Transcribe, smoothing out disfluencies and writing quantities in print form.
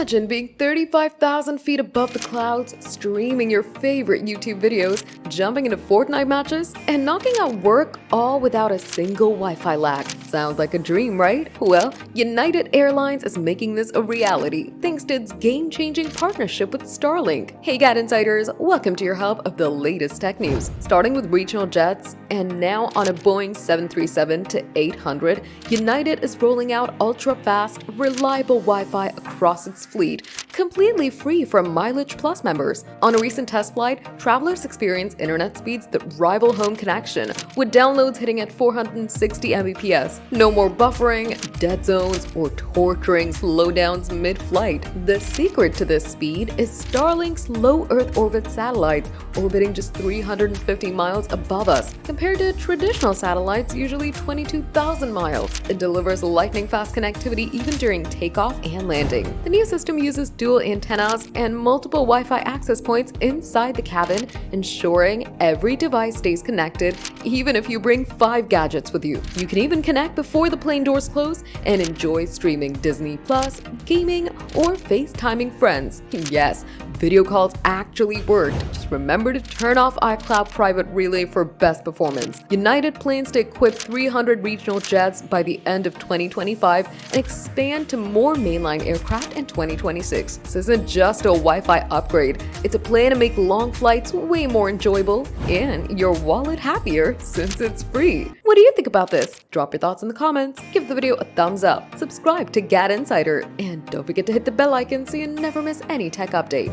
Imagine being 35,000 feet above the clouds, streaming your favorite YouTube videos, jumping into Fortnite matches, and knocking out work all without a single Wi-Fi lag. Sounds like a dream, right? Well, United Airlines is making this a reality thanks to its game-changing partnership with Starlink. Hey GadInsiders, welcome to your hub of the latest tech news. Starting with regional jets, and now on a Boeing 737-800, United is rolling out ultra-fast, reliable Wi-Fi across its fleet, completely free from MileagePlus members. On a recent test flight, travelers experienced internet speeds that rival home connection, with downloads hitting at 460 Mbps. No more buffering, dead zones, or torturing slowdowns mid-flight. The secret to this speed is Starlink's low Earth orbit satellites, orbiting just 350 miles above us, compared to traditional satellites usually 22,000 miles. It delivers lightning-fast connectivity even during takeoff and landing. The new system uses dual antennas and multiple Wi-Fi access points inside the cabin, ensuring every device stays connected, even if you bring 5 gadgets with you. You can even connect before the plane doors close and enjoy streaming Disney Plus, gaming, or FaceTiming friends. Yes, video calls actually worked. Just remember to turn off iCloud Private Relay for best performance. United plans to equip 300 regional jets by the end of 2025 and expand to more mainline aircraft in 2026. This isn't just a Wi-Fi upgrade. It's a plan to make long flights way more enjoyable and your wallet happier since it's free. What do you think about this? Drop your thoughts in the comments, give the video a thumbs up, subscribe to GadInsider, and don't forget to hit the bell icon so you never miss any tech update.